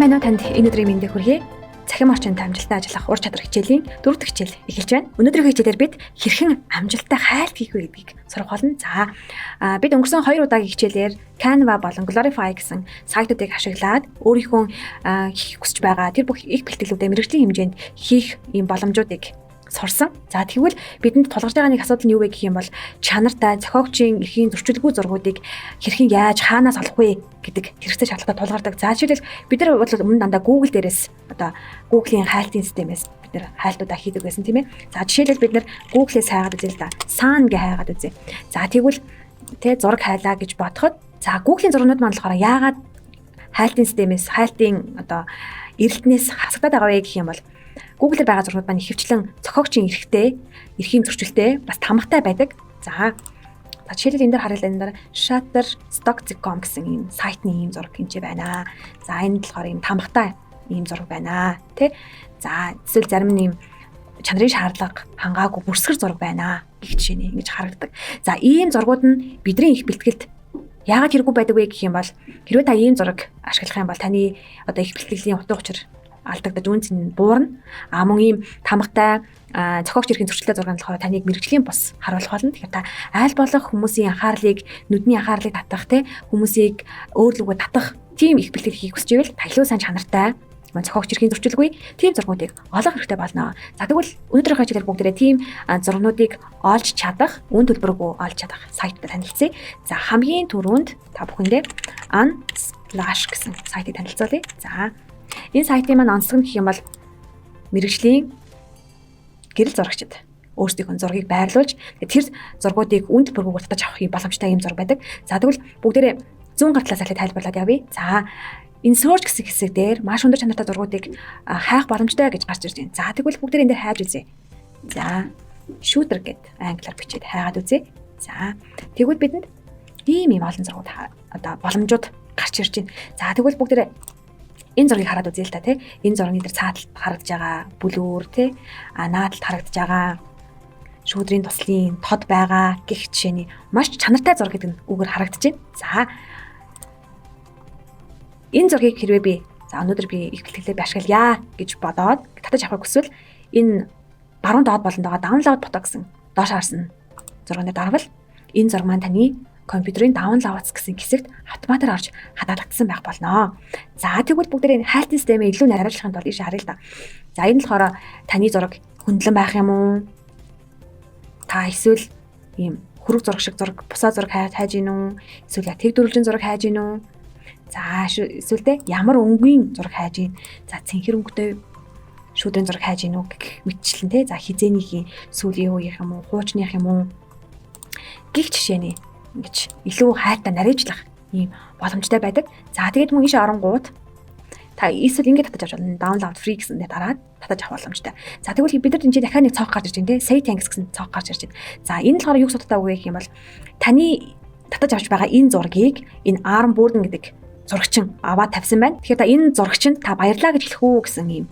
Сайн уу, танд энэ өдрийн мэндийг хүргэе. Цахим орчинд амжилттай ажиллах ур чадвар хичээлийн 4 дахь хичээл эхэлж байна. Өнөөдрийн хичээлээр бид хэрхэн амжилттай хайлт хийх вэ гэдгийг сурах болно. За, бид өнгөрсөн 2 удаагийн хичээлээр Canva болон Glorify гэсэн сайтуудыг ашиглаад өөрийнхөө хийх хүсэж байгаа тэр бүх их бэлтгэлүүдээ мэргэжлийн хэмжээнд хийх ийм боломжуудыг сурсан. За тэгвэл бидэнд тулгарч байгаа нэг асуудал нь юу вэ гэх юм бол чанартай зохиогчийн эрхийн зөрчилгүй зургуудыг хэрхэн яаж хаанаас олох вэ гэдэг хэрэгцээ шаардлагатай тулгардаг. За жишээлбэл бид нар бол өмнө дандаа Google дээрээс одоо Google-ийн хайлтын системээс бид нар хайлтуудаа хийдэг байсан тийм ээ. За жишээлбэл бид нар Google-ээс хайгаад үзье л да. Sun гэ хайгаад үзье. За тэгвэл тэ зураг хайлаа гэж бодоход за Google-ийн зургууд маань болохоор яагаад хайлтын системээс хайлтын одоо эрэлтнээс хасагдаад байгаа вэ гэх юм бол Google-ээр байгаа зургууд маань ихэвчлэн зохиогчийн эрхийн зөрчилтэй бас тамгатай байдаг. За жишээлбэл энэ дээр харъя энэ дээр Shutterstock.com гэсэн ийм сайтны ийм зураг хэмжээ байна. За энэ болохоор ийм тамгатай ийм зураг байна. Тэ? За эсвэл зарим нь ийм чанарын шаардлага хангаагүй бүрсгэр зураг байна гэх жишээ ингэж харагддаг. За ийм зургууд нь бидний их бэлтгэлд яагаад хэрэггүй байдаг вэ гэх юм бол хэрвээ та ийм зураг ашиглах юм бол таны одоо их бэлтгэлийн утга учир алдагдаж үнц нь буурна. Мөн ийм тамгатай зохиогч эрхийн зөрчилтэй зураг нь болохоор таныг мэрэгжлийн бус харуулах болно. Тэгэхээр та аль болох хүмүүсийн анхаарлыг, нүдний анхаарлыг татах, хүмүүсийг өөр лүгөө татах тийм их бэлтгэл хийх хүсэж ивэл та илүү сайн чанартай зохиогч эрхийн зөрчилгүй тийм зургуудыг олох хэрэгтэй болно. За тэгвэл өнөөдрийнхөө хичээлээр бүгдээрээ тийм зургуудыг олж чадах, үн төлбөргүй олж чадах сайттай танилцъя. За хамгийн түрүүнд та бүхэндээ Unsplash гэсэн сайтыг танилцуулъя. За энэ сайтын маань онцлог нь гэх юм бол мэргэжлийн гэрэл зурагчид өөрсдийнхөө зургийг байрлуулж тэр зургуудыг үн төлбөргүйгээр татаж авах боломжтой юм зураг байдаг. За тэгвэл бүгдээрээ зүүн гар талаас ахлаа тайлбарлаад явъя. За энэ search гэсэн хэсэг дээр маш өндөр чанартай зургуудыг хайх боломжтой гэж гарч ирж байна. За тэгвэл бүгдээрээ энэ дээр хайж үзье. За shooter гэд англиар бичээд хайгаад үзье. За тэгвэл бидэнд ийм олон зургууд одоо боломжууд гарч ирж байна. За тэгвэл бүгдээрээ энэ зургийг хараад үзье л та тий. Энэ зургийн дээр цааталт харагдаж байгаа бүлүүр тий. Наадалт харагдаж байгаа шүүдрийн туслын тод байгаа гэх жишээний маш чанартай зураг гэдэг нь үгээр харагдаж байна. За энэ зургийг хэрвээ би өнөөдөр би их бэлтгэлээ ашиглая гэж бодоод татаж авахыг хүсвэл энэ баруун доод болонд байгаа download фото гэсэн доош харсан зургааны дарвал энэ зураг маань таны компьютерийн download гэсэн хэсэгт автоматар орж хадгалагдсан байх болно. За тэгвэл бүгдээ энэ хайлтын системээ илүү найруулахын тулд ийш харъя л да. За энэ болохоор таны зураг хөндлөн байх юм уу? Та эсвэл ийм хөрөг зураг шиг зураг, бусаа зураг хайж гин үү? Эсвэл яг тэг дөрвөлжин зураг хайж гин үү? За эсвэл тэ ямар өнгийн зураг хайж гин? За цэнхэр өнгөтэй шүүдрийн зураг хайж гин үү гэх мэтчлэн тэ. За хизээнийх сүүлийн үеийнх юм уу? Хуучных юм уу? Гэх жишээний ингэж илүү хайртай нарийжлах ийм боломжтой байдаг. За тэгээд мөн ийш оронгууд та эсвэл ингэ татаж авч болно. Download free гэсэн дээр дараад татаж авах боломжтой. За тэгвэл бид нар энэ дахиад нэг цонх гарч ирж байна те. Say thanks гэсэн цонх гарч ирж байна. За энэ болохоор юу судалтай үг гэх юм бол таны татаж авч байгаа энэ зургийг энэ Arm Burden гэдэг зурагчин аваад тавьсан байна. Тэгэхээр та энэ зурагчинд та баярлаа гэж хэлэх үү гэсэн ийм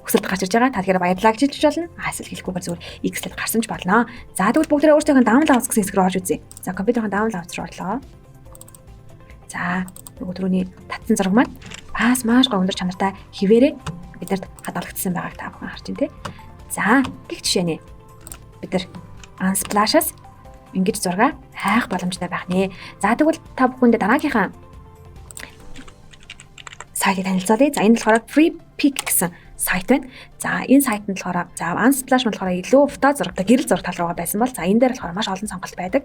хүсэлт гарч ирж байгаа. Та тэгэхээр баярлалаа гэж хэлж болно. Эсвэл хэлэхгүйгээр зүгээр X-тэй гарсан ч болно. За тэгвэл бүгдээ өөрсдийнхөө download гэсэн хэсэг рүү орж үзье. За компьютерийн download руу орлоо. За нөгөө түрүүний татсан зураг маань бас маш гоо өндөр чанартай хിവэрээ бидэрт хадгалагдсан байгааг та бүхэн харж байна те. За гих жишээ нэ бид нар Unsplash-аас ингэж зураг хайх боломжтой байх нэ. За тэгвэл та бүхэндээ дараагийнхаа сайтыг танилцуулъя. За энэ болохоор FreePic гэсэн сайт байна. За энэ сайтанд болохоор Unsplash болохоор илүү фото зурагтай гэрэл зураг тал руугаа байсан бол за энэ дээр болохоор маш олон сонголт байдаг.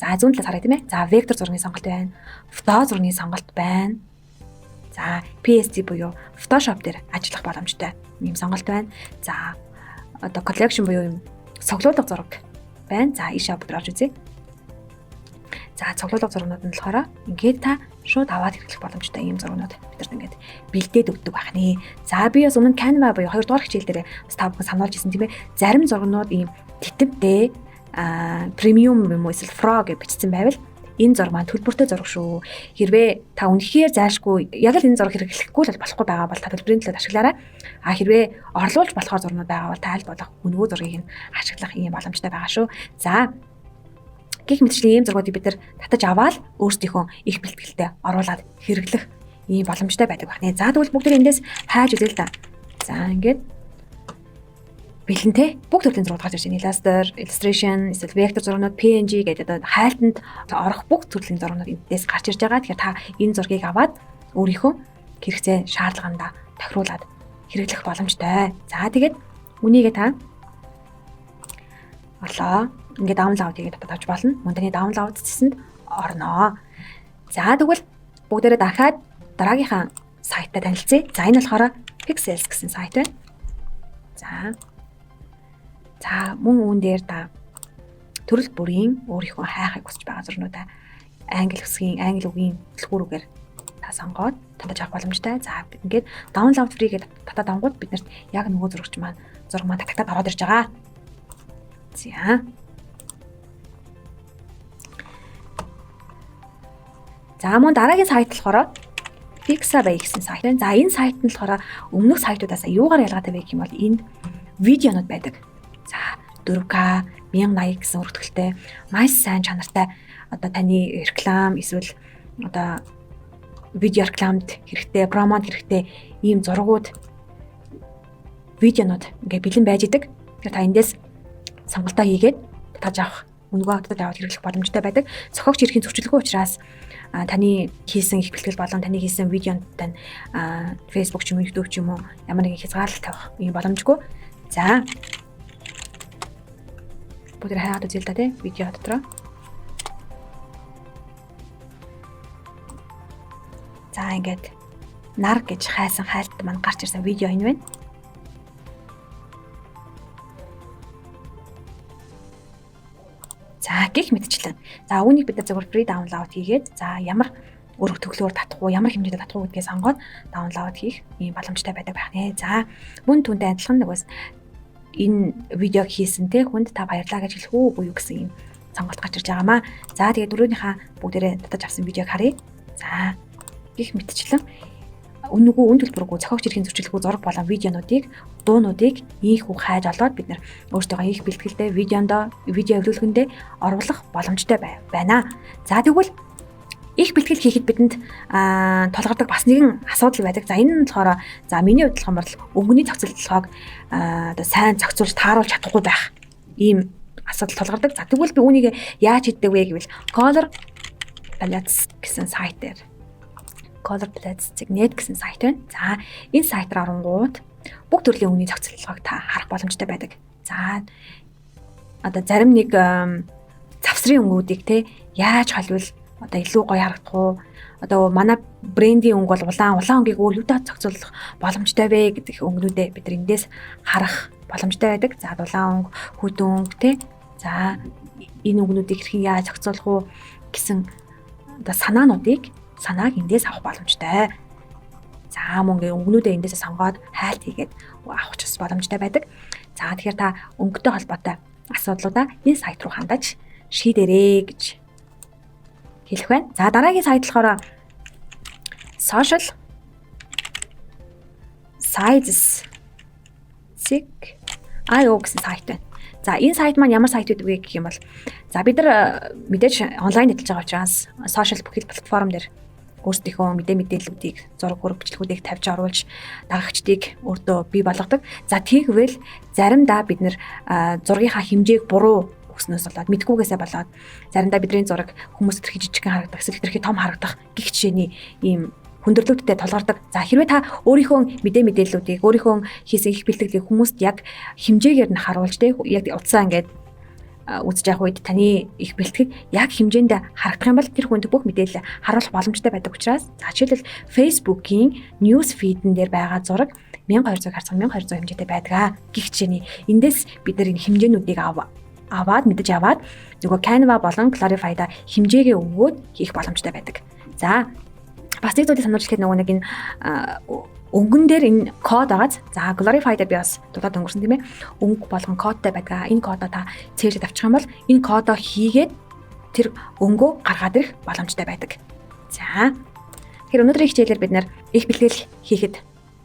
За зүүн талаас харъя тийм ээ. За вектор зургийн сонголт байна. Фото зургийн сонголт байна. За PSD буюу Photoshop дээр ажиллах боломжтой ийм сонголт байна. За одоо collection буюу юм цуглуулга зураг байна. За ийшээ бүгд орж үзье. За цуглуулга зургууд нь болохоор ингээд та шууд аваад хэрэглэх боломжтой ийм зургууд бидэрт ингээд бэлдээд өгдөг байх нэ. За би бас өмнө Canva буюу 2 дугаар хичээл дээр бас та бүхэн сануулж ирсэн тийм ээ. Зарим зургууд ийм тэтэмтэй премиум юм уу эсвэл pro гэж бичсэн байвал энэ зураг маань төлбөртэй зураг шүү. Хэрвээ та үнэхээр заашгүй яг л энэ зураг хэрэглэхгүй л болохгүй байгаа бол та төлбөрийн төлөд ашиглаарай. Хэрвээ орлуулж болохоор зургууд байгаа бол та аль болох үнэгүй зургийг нь ашиглах ийм боломжтой байгаа шүү. За гэх мэтчлэн ийм зургуудыг бид нар татаж аваад өөрсдийнхөө их бэлтгэлтэд оруулаад хэрэглэх ийм боломжтой байдаг байна. За тэгвэл бүгд эндээс хайж үзье л да. За ингээд бэлэнтэй бүх төрлийн зураг гарч ирж байна. Illustrator, illustration, эсвэл vector зурагнууд, PNG гэдэг одоо хайлтанд орох бүх төрлийн зурагнууд эндээс гарч ирж байгаа. Тэгэхээр та энэ зургийг аваад өөрийнхөө хэрэгцээ шаардлагаандаа тохируулаад хэрэглэх боломжтой. За тэгээд үнийгээ та олоо. Ингээд download хийгээд татаж болно. Мөн таны download цэсэнд орноо. За тэгвэл бүгдээрээ дахиад дараагийнхаа сайтаа танилцъя. За энэ болохоор Pixels гэсэн сайт байна. За мөн үүн дээр та төрөл бүрийн өөрийнхөө хайхыг хүсэж байгаа зурнуудаа англи үгийн дэлгүүрүүгээр та сонгоод татаж авах боломжтой. За ингээд download free гэдэг татаад ангууд биднэрт яг нөгөө зураг маань татагтаад ороод ирж байгаа. За мөн дараагийн сайт болохоор Pixabay гэсэн сайт байна. За энэ сайт нь болохоор өмнөх сайтуудаас юугаар ялгаатай вэ гэх юм бол энд видеонууд байдаг. За 4K 1080 гэсэн өргөтгөлтэй маш сайн чанартай одоо таны реклам эсвэл одоо видео рекламд хэрэгтэй, промод хэрэгтэй ийм зургууд видеонууд ингээ бэлэн байж идэг. Тэгэхээр та эндээс сонголтоо хийгээд татаж авах, үнэгүй татаж аваад хэрэглэх боломжтой байдаг. Зохиогч эрхийн зөрчилгүй учраас таны хийсэн их бэлтгэл болон таны хийсэн видеонд тань Facebook ч юм уу, YouTube ч юм уу ямар нэгэн хязгаарлалт тавих юм боломжгүй. За бүгд хайгаад үзье л да тий видео дотроо. За ингээд нар гэж хайсан хайлт маань гарч ирсэн видео энэ байна. За гих мэдчлэн. За үүнийг бид зөвхөн free download хийгээд за ямар өргө төглөөр татах уу, ямар хэмжээтэй татах уу гэдгээ сонгоод download хийх ийм боломжтой байдаг байх нэ. За мөн түүнтэй адилхан нэгээс энэ видеог хийсэн те хүнд та баярлаа гэж хэлэх үү буюу гэсэн юм сонголт гарч ирж байгаамаа. За тэгээд дөрөвнийхээ бүгдээрээ татаж авсан видеог харъя. За гих мэтчлэн үнэгүй үн төлбөргүй зохиогч эрхийн зөрчилгүй зураг болон видеонуудыг дуунуудыг ийхүү хайж олоод бид нар өөрсдөө их бэлтгэлтэй видео эвлүүлгэндээ оруулах боломжтой байна. За тэгвэл их бэлтгэл хийхэд бидэнд тулгардаг бас нэгэн асуудал байдаг. За энэ нь болохоор за миний хувьд болохоор өнгөний зохицуулалтыг одоо сайн зохицуулж тааруулж чадахгүй байх ийм асуудал тулгардаг. За тэгвэл би үүнийг яаж хийдэг вэ гэвэл Color Palettes гэсэн сайт дээр colorpalettes.net гэсэн сайт байна. За энэ сайт руу оронгууд бүх төрлийн өнгөний зохицуулалтыг та харах боломжтой байдаг. За одоо зарим нэг завсрын өнгүүдийг те яаж холвол одоо илүү гоё харагдах уу? Одоо манай брендийн өнгө бол улаан өнгийг өөр юудаа зохицуулах боломжтой вэ гэдэг өнгөнүүдээ бид эндээс харах боломжтой байдаг. За улаан өнгө, хүдэн өнгө те. За энэ өнгөнүүдийг хэрхэн яаж зохицуулах уу гэсэн одоо санааг эндээс авах боломжтой. За мөн өнгөнүүдээ эндээс сонгоод хайлт хийгээд авах ч боломжтой байдаг. За тэгэхээр та өнгөтэй холбоотой асуудлуудаа энэ сайт руу хандаж шийдээрэй гэж хэлэх байна. За дараагийн сайт болохоор social sizes.io гэсэн сайт байна. За энэ сайт маань ямар сайт вэ гэх юм бол за бид нар мэдээж онлайн ажиллаж байгаа учраас social бүхэл платформ дээр өөрсдийнхөө мэдээллүүдийг зураг хөрөг бичлэгүүдийг тавьж оруулж дагагчдыг өөртөө бий болгодог. За тэгвэл заримдаа бид нэр зургийнхаа хэмжээг буруу өгснөөс болоод мэдгүйгээсээ болоод заримдаа бидний зураг хүмүүс тэрхий жижигхэн харагдах, эсвэл тэрхий том харагдах гих жишээний ийм хүндрэлүүдтэй тулгардаг. За хэрвээ та өөрийнхөө мэдээллүүдийг өөрийнхөө хийсэн их бэлтгэлийг хүмүүст яг хэмжээгээр нь харуулж тэ яг утсаа ингээд үзэж явах үед таны их бэлтгэл яг хэмжээнд харагдах юм бол тэр хүнд бүх мэдээлэл харуулах боломжтой байдаг учраас за жишээлбэл Facebook-ийн news feed-эн дээр байгаа зураг 1200 харьцан 1200 хэмжээтэй байдаг гих жишээний эндээс бид нар энэ хэмжээнүүдийг аваад мэдэж аваад нөгөө Canva болон Clarify-да хэмжээгээ өгөөд хийх боломжтой байдаг. За бас нэг зүйлийг сануулж хэлэхэд нөгөө нэг энэ өнгөн дээр энэ код агааз за Clarify дээр би бас дуудаад өнгөрсөн тийм ээ. Өнгө болгон кодтай байдаг. Энэ кодоо та цээжэд авчих юм бол энэ кодоо хийгээд тэр өнгөө гаргаад ирэх боломжтой байдаг. За тэгэхээр өнөөдрийн хичээлээр бид нэр их бэлтгэл хийхэд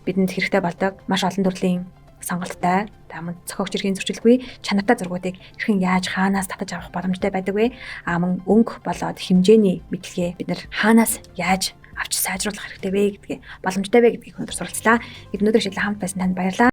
бидэнд хэрэгтэй болдог маш олон төрлийн сонголттой мөн зохиогч эрхийн зөрчилгүй чанартай зургуудыг хэрхэн яаж хаанаас татаж авах боломжтой байдаг вэ? Мөн өнгө болоод хэмжээний мэдлэгээ бид нэр хаанаас яаж авч сайжруулах хэрэгтэй вэ гэдгийг боломжтой вэ гэдгийг өнөөдөр суралцлаа. Өнөөдөр шийдлээ хамт байсан танд баярлалаа.